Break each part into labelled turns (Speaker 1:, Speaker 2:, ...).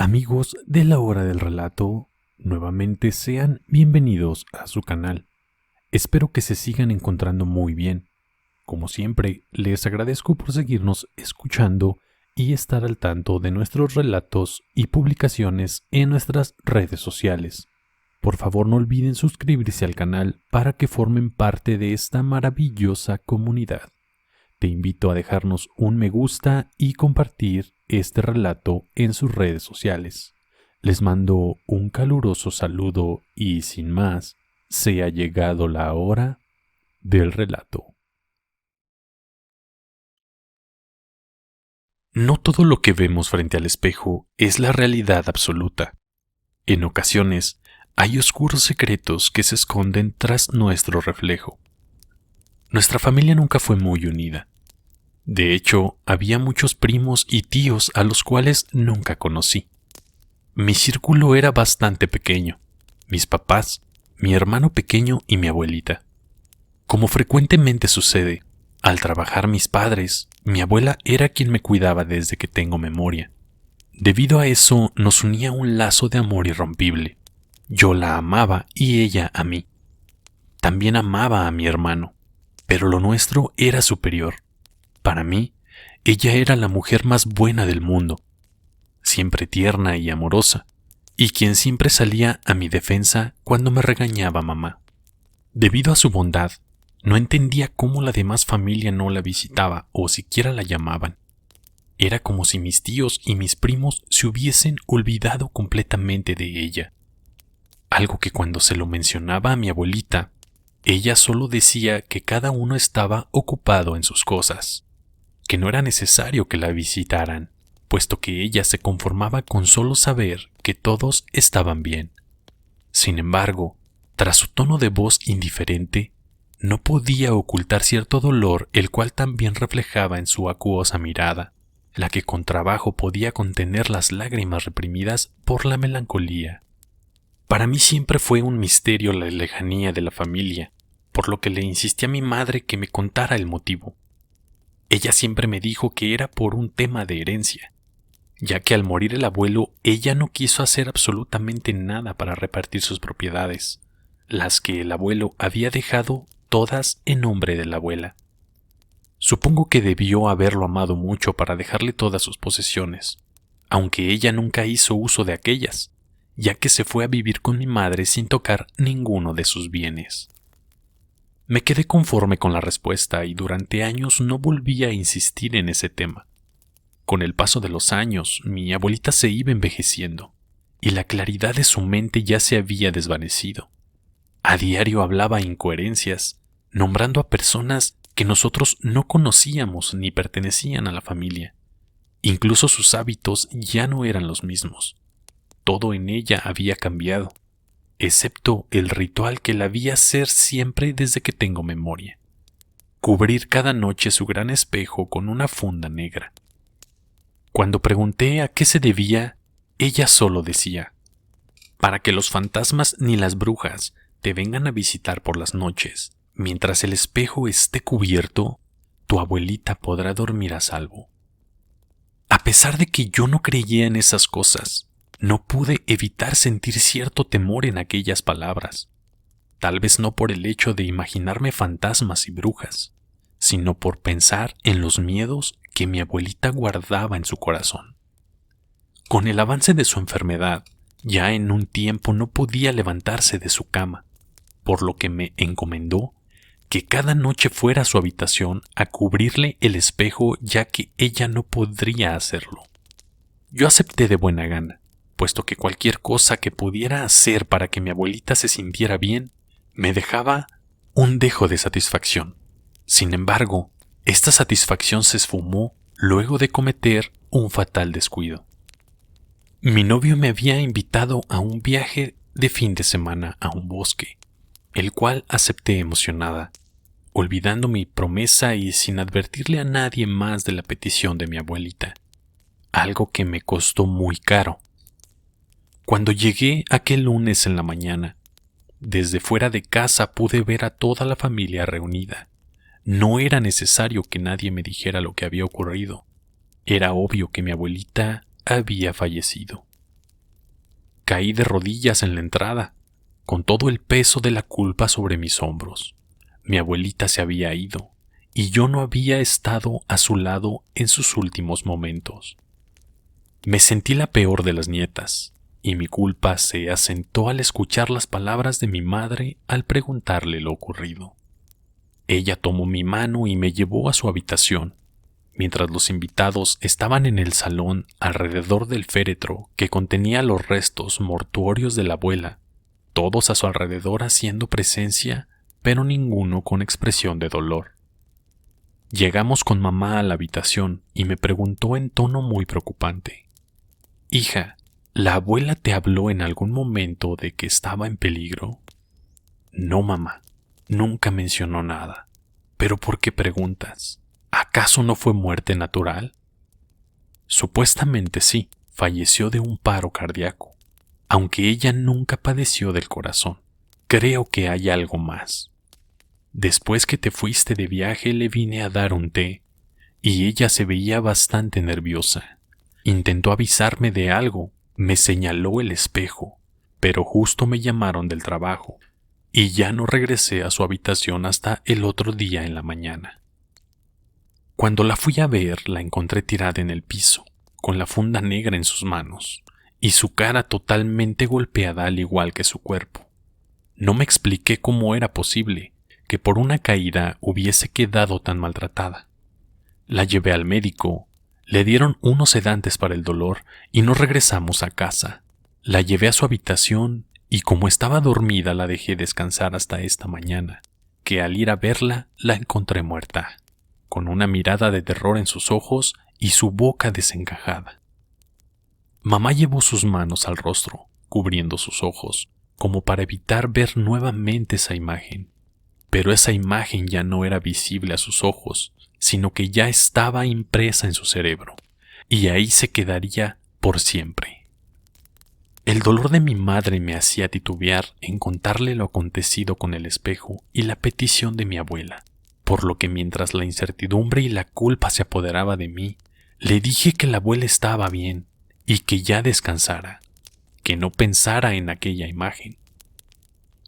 Speaker 1: Amigos de la hora del relato, nuevamente sean bienvenidos a su canal. Espero que se sigan encontrando muy bien. Como siempre, les agradezco por seguirnos escuchando y estar al tanto de nuestros relatos y publicaciones en nuestras redes sociales. Por favor, no olviden suscribirse al canal para que formen parte de esta maravillosa comunidad. Te invito a dejarnos un me gusta y compartir este relato en sus redes sociales. Les mando un caluroso saludo y sin más, se ha llegado la hora del relato. No todo lo que vemos frente al espejo es la realidad absoluta. En ocasiones, hay oscuros secretos que se esconden tras nuestro reflejo. Nuestra familia nunca fue muy unida. De hecho, había muchos primos y tíos a los cuales nunca conocí. Mi círculo era bastante pequeño. Mis papás, mi hermano pequeño y mi abuelita. Como frecuentemente sucede, al trabajar mis padres, mi abuela era quien me cuidaba desde que tengo memoria. Debido a eso, nos unía un lazo de amor irrompible. Yo la amaba y ella a mí. También amaba a mi hermano, pero lo nuestro era superior. Para mí, ella era la mujer más buena del mundo, siempre tierna y amorosa, y quien siempre salía a mi defensa cuando me regañaba mamá. Debido a su bondad, no entendía cómo la demás familia no la visitaba o siquiera la llamaban. Era como si mis tíos y mis primos se hubiesen olvidado completamente de ella. Algo que cuando se lo mencionaba a mi abuelita, ella solo decía que cada uno estaba ocupado en sus cosas, que no era necesario que la visitaran, puesto que ella se conformaba con solo saber que todos estaban bien. Sin embargo, tras su tono de voz indiferente, no podía ocultar cierto dolor, el cual también reflejaba en su acuosa mirada, la que con trabajo podía contener las lágrimas reprimidas por la melancolía. Para mí siempre fue un misterio la lejanía de la familia, por lo que le insistí a mi madre que me contara el motivo. Ella siempre me dijo que era por un tema de herencia, ya que al morir el abuelo, ella no quiso hacer absolutamente nada para repartir sus propiedades, las que el abuelo había dejado todas en nombre de la abuela. Supongo que debió haberlo amado mucho para dejarle todas sus posesiones, aunque ella nunca hizo uso de aquellas, ya que se fue a vivir con mi madre sin tocar ninguno de sus bienes. Me quedé conforme con la respuesta y durante años no volví a insistir en ese tema. Con el paso de los años, mi abuelita se iba envejeciendo, y la claridad de su mente ya se había desvanecido. A diario hablaba incoherencias, nombrando a personas que nosotros no conocíamos ni pertenecían a la familia. Incluso sus hábitos ya no eran los mismos. Todo en ella había cambiado, excepto el ritual que la vi hacer siempre desde que tengo memoria: cubrir cada noche su gran espejo con una funda negra. Cuando pregunté a qué se debía, ella solo decía: para que los fantasmas ni las brujas te vengan a visitar por las noches. Mientras el espejo esté cubierto, tu abuelita podrá dormir a salvo. A pesar de que yo no creía en esas cosas, no pude evitar sentir cierto temor en aquellas palabras. Tal vez no por el hecho de imaginarme fantasmas y brujas, sino por pensar en los miedos que mi abuelita guardaba en su corazón. Con el avance de su enfermedad, ya en un tiempo no podía levantarse de su cama, por lo que me encomendó que cada noche fuera a su habitación a cubrirle el espejo, ya que ella no podría hacerlo. Yo acepté de buena gana, puesto que cualquier cosa que pudiera hacer para que mi abuelita se sintiera bien me dejaba un dejo de satisfacción. Sin embargo, esta satisfacción se esfumó luego de cometer un fatal descuido. Mi novio me había invitado a un viaje de fin de semana a un bosque, el cual acepté emocionada, olvidando mi promesa y sin advertirle a nadie más de la petición de mi abuelita, algo que me costó muy caro. Cuando llegué aquel lunes en la mañana, desde fuera de casa pude ver a toda la familia reunida. No era necesario que nadie me dijera lo que había ocurrido. Era obvio que mi abuelita había fallecido. Caí de rodillas en la entrada, con todo el peso de la culpa sobre mis hombros. Mi abuelita se había ido, y yo no había estado a su lado en sus últimos momentos. Me sentí la peor de las nietas, y mi culpa se acentó al escuchar las palabras de mi madre al preguntarle lo ocurrido. Ella tomó mi mano y me llevó a su habitación, mientras los invitados estaban en el salón alrededor del féretro que contenía los restos mortuorios de la abuela, todos a su alrededor haciendo presencia, pero ninguno con expresión de dolor. Llegamos con mamá a la habitación y me preguntó en tono muy preocupante: «Hija, ¿la abuela te habló en algún momento de que estaba en peligro?» «No, mamá, nunca mencionó nada. ¿Pero por qué preguntas? ¿Acaso no fue muerte natural?» «Supuestamente sí, falleció de un paro cardíaco, aunque ella nunca padeció del corazón. Creo que hay algo más. Después que te fuiste de viaje le vine a dar un té, y ella se veía bastante nerviosa. Intentó avisarme de algo, me señaló el espejo, pero justo me llamaron del trabajo, y ya no regresé a su habitación hasta el otro día en la mañana. Cuando la fui a ver, la encontré tirada en el piso, con la funda negra en sus manos, y su cara totalmente golpeada al igual que su cuerpo. No me expliqué cómo era posible que por una caída hubiese quedado tan maltratada. La llevé al médico, le dieron unos sedantes para el dolor y nos regresamos a casa. La llevé a su habitación y como estaba dormida la dejé descansar hasta esta mañana, que al ir a verla la encontré muerta, con una mirada de terror en sus ojos y su boca desencajada. Mamá llevó sus manos al rostro, cubriendo sus ojos, como para evitar ver nuevamente esa imagen. Pero esa imagen ya no era visible a sus ojos, sino que ya estaba impresa en su cerebro, y ahí se quedaría por siempre. El dolor de mi madre me hacía titubear en contarle lo acontecido con el espejo y la petición de mi abuela, por lo que mientras la incertidumbre y la culpa se apoderaba de mí, le dije que la abuela estaba bien y que ya descansara, que no pensara en aquella imagen.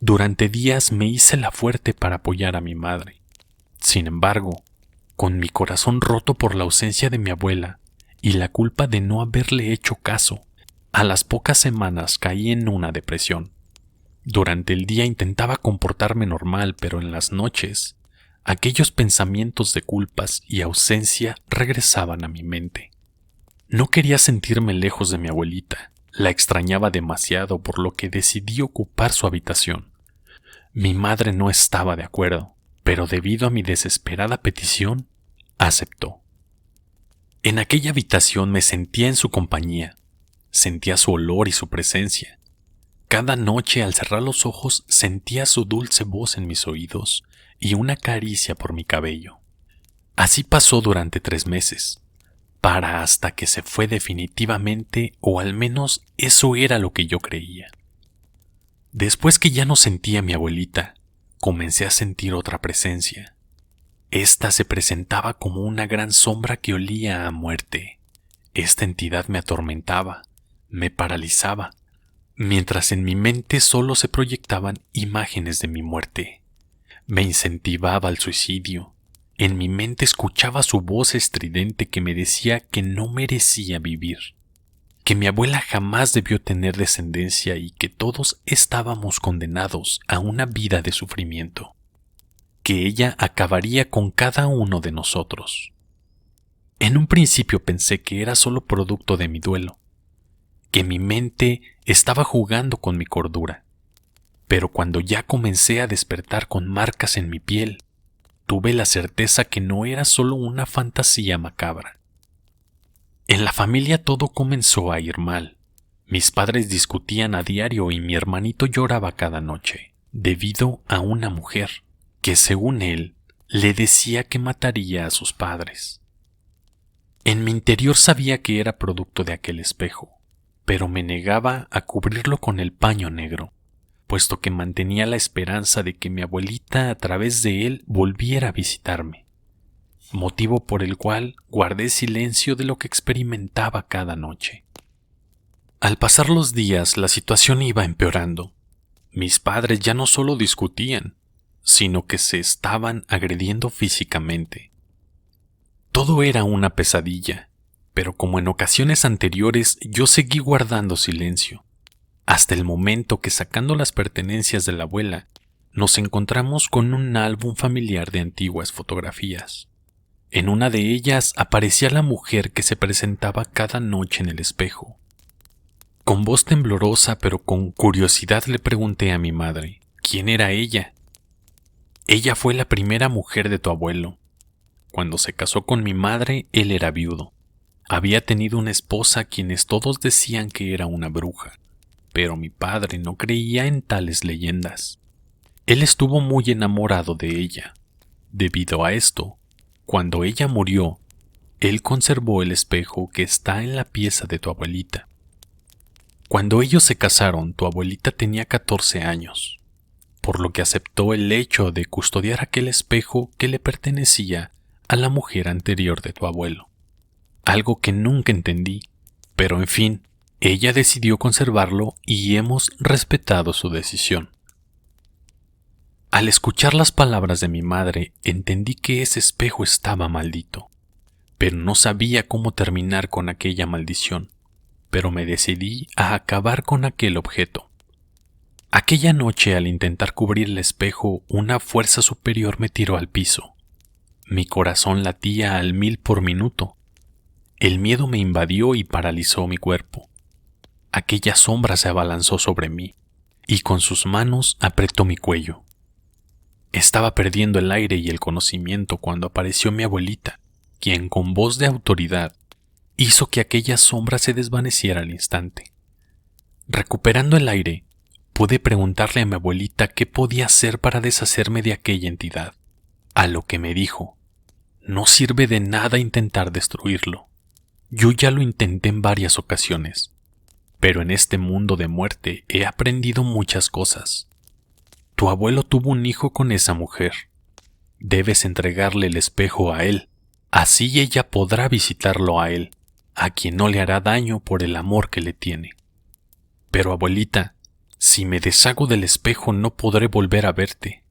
Speaker 1: Durante días me hice la fuerte para apoyar a mi madre. Sin embargo, con mi corazón roto por la ausencia de mi abuela y la culpa de no haberle hecho caso, a las pocas semanas caí en una depresión. Durante el día intentaba comportarme normal, pero en las noches, aquellos pensamientos de culpas y ausencia regresaban a mi mente. No quería sentirme lejos de mi abuelita. La extrañaba demasiado, por lo que decidí ocupar su habitación. Mi madre no estaba de acuerdo, pero debido a mi desesperada petición, aceptó. En aquella habitación me sentía en su compañía, sentía su olor y su presencia. Cada noche al cerrar los ojos sentía su dulce voz en mis oídos y una caricia por mi cabello. Así pasó durante 3 meses. Para hasta que se fue definitivamente, o al menos eso era lo que yo creía. Después que ya no sentía a mi abuelita, comencé a sentir otra presencia. Esta se presentaba como una gran sombra que olía a muerte. Esta entidad me atormentaba, me paralizaba, mientras en mi mente solo se proyectaban imágenes de mi muerte. Me incentivaba al suicidio. En mi mente escuchaba su voz estridente que me decía que no merecía vivir, que mi abuela jamás debió tener descendencia y que todos estábamos condenados a una vida de sufrimiento, que ella acabaría con cada uno de nosotros. En un principio pensé que era solo producto de mi duelo, que mi mente estaba jugando con mi cordura, pero cuando ya comencé a despertar con marcas en mi piel, tuve la certeza que no era solo una fantasía macabra. En la familia todo comenzó a ir mal. Mis padres discutían a diario y mi hermanito lloraba cada noche, debido a una mujer que, según él, le decía que mataría a sus padres. En mi interior sabía que era producto de aquel espejo, pero me negaba a cubrirlo con el paño negro, puesto que mantenía la esperanza de que mi abuelita a través de él volviera a visitarme, motivo por el cual guardé silencio de lo que experimentaba cada noche. Al pasar los días, la situación iba empeorando. Mis padres ya no solo discutían, sino que se estaban agrediendo físicamente. Todo era una pesadilla, pero como en ocasiones anteriores, yo seguí guardando silencio, hasta el momento que, sacando las pertenencias de la abuela, nos encontramos con un álbum familiar de antiguas fotografías. En una de ellas aparecía la mujer que se presentaba cada noche en el espejo. Con voz temblorosa pero con curiosidad le pregunté a mi madre, ¿quién era ella? Ella fue la primera mujer de tu abuelo. Cuando se casó con mi madre, él era viudo. Había tenido una esposa a quienes todos decían que era una bruja, pero mi padre no creía en tales leyendas. Él estuvo muy enamorado de ella. Debido a esto, cuando ella murió, él conservó el espejo que está en la pieza de tu abuelita. Cuando ellos se casaron, tu abuelita tenía 14 años, por lo que aceptó el hecho de custodiar aquel espejo que le pertenecía a la mujer anterior de tu abuelo. Algo que nunca entendí, pero en fin, ella decidió conservarlo y hemos respetado su decisión. Al escuchar las palabras de mi madre, entendí que ese espejo estaba maldito, pero no sabía cómo terminar con aquella maldición, pero me decidí a acabar con aquel objeto. Aquella noche, al intentar cubrir el espejo, una fuerza superior me tiró al piso. Mi corazón latía al 1000 por minuto. El miedo me invadió y paralizó mi cuerpo. Aquella sombra se abalanzó sobre mí y con sus manos apretó mi cuello. Estaba perdiendo el aire y el conocimiento cuando apareció mi abuelita, quien con voz de autoridad hizo que aquella sombra se desvaneciera al instante. Recuperando el aire, pude preguntarle a mi abuelita qué podía hacer para deshacerme de aquella entidad, a lo que me dijo, no sirve de nada intentar destruirlo. Yo ya lo intenté en varias ocasiones, pero en este mundo de muerte he aprendido muchas cosas. Tu abuelo tuvo un hijo con esa mujer. Debes entregarle el espejo a él, así ella podrá visitarlo a él, a quien no le hará daño por el amor que le tiene. Pero abuelita, si me deshago del espejo no podré volver a verte.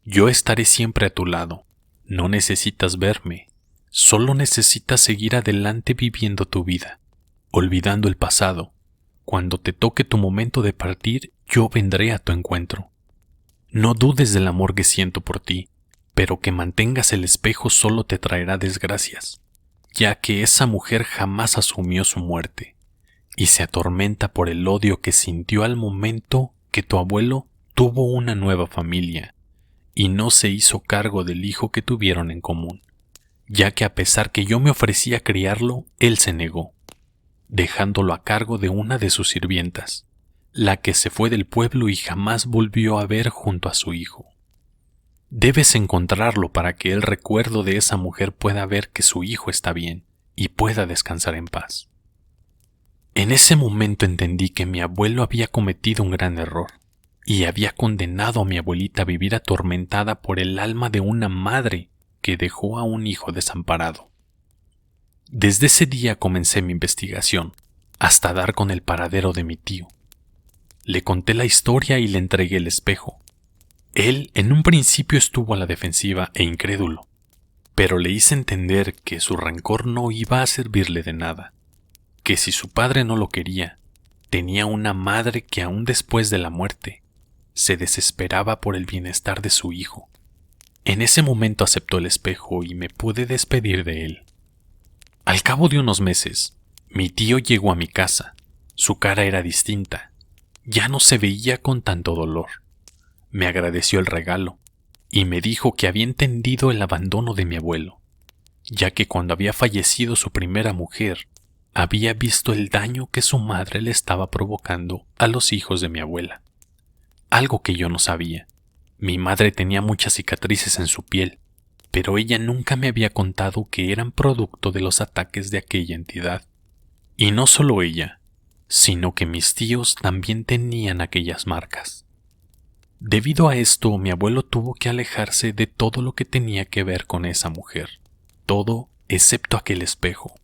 Speaker 1: Yo estaré siempre a tu lado. No necesitas verme, solo necesitas seguir adelante viviendo tu vida, olvidando el pasado. Cuando te toque tu momento de partir, yo vendré a tu encuentro. No dudes del amor que siento por ti, pero que mantengas el espejo solo te traerá desgracias, ya que esa mujer jamás asumió su muerte, y se atormenta por el odio que sintió al momento que tu abuelo tuvo una nueva familia, y no se hizo cargo del hijo que tuvieron en común, ya que a pesar que yo me ofrecía a criarlo, él se negó, dejándolo a cargo de una de sus sirvientas, la que se fue del pueblo y jamás volvió a ver junto a su hijo. Debes encontrarlo para que el recuerdo de esa mujer pueda ver que su hijo está bien y pueda descansar en paz. En ese momento entendí que mi abuelo había cometido un gran error y había condenado a mi abuelita a vivir atormentada por el alma de una madre que dejó a un hijo desamparado. Desde ese día comencé mi investigación, hasta dar con el paradero de mi tío. Le conté la historia y le entregué el espejo. Él en un principio estuvo a la defensiva e incrédulo, pero le hice entender que su rencor no iba a servirle de nada, que si su padre no lo quería, tenía una madre que aún después de la muerte se desesperaba por el bienestar de su hijo. En ese momento aceptó el espejo y me pude despedir de él. Al cabo de unos meses, mi tío llegó a mi casa. Su cara era distinta. Ya no se veía con tanto dolor. Me agradeció el regalo y me dijo que había entendido el abandono de mi abuelo, ya que cuando había fallecido su primera mujer, había visto el daño que su madre le estaba provocando a los hijos de mi abuela. Algo que yo no sabía. Mi madre tenía muchas cicatrices en su piel, pero ella nunca me había contado que eran producto de los ataques de aquella entidad. Y no solo ella, sino que mis tíos también tenían aquellas marcas. Debido a esto, mi abuelo tuvo que alejarse de todo lo que tenía que ver con esa mujer, todo excepto aquel espejo,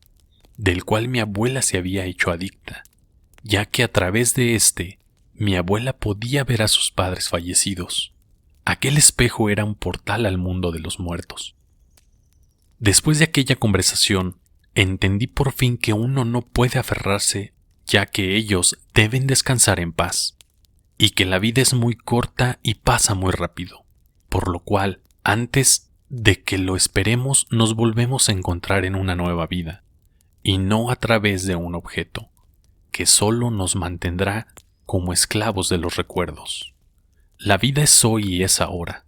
Speaker 1: del cual mi abuela se había hecho adicta, ya que a través de mi abuela podía ver a sus padres fallecidos. Aquel espejo era un portal al mundo de los muertos. Después de aquella conversación, entendí por fin que uno no puede aferrarse, ya que ellos deben descansar en paz, y que la vida es muy corta y pasa muy rápido, por lo cual, antes de que lo esperemos, nos volvemos a encontrar en una nueva vida, y no a través de un objeto, que solo nos mantendrá como esclavos de los recuerdos. La vida es hoy y es ahora,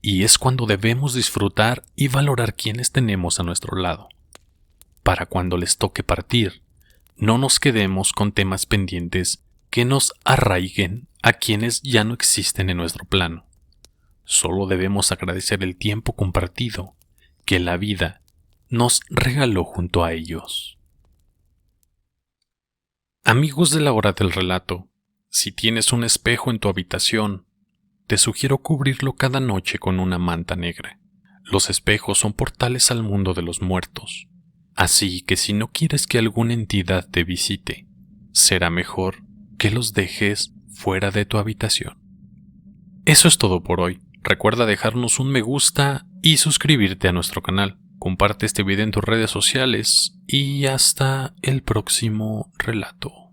Speaker 1: y es cuando debemos disfrutar y valorar quienes tenemos a nuestro lado. Para cuando les toque partir, no nos quedemos con temas pendientes que nos arraiguen a quienes ya no existen en nuestro plano. Solo debemos agradecer el tiempo compartido que la vida nos regaló junto a ellos. Amigos de la hora del relato, si tienes un espejo en tu habitación, te sugiero cubrirlo cada noche con una manta negra. Los espejos son portales al mundo de los muertos, así que si no quieres que alguna entidad te visite, será mejor que los dejes fuera de tu habitación. Eso es todo por hoy. Recuerda dejarnos un me gusta y suscribirte a nuestro canal. Comparte este video en tus redes sociales y hasta el próximo relato.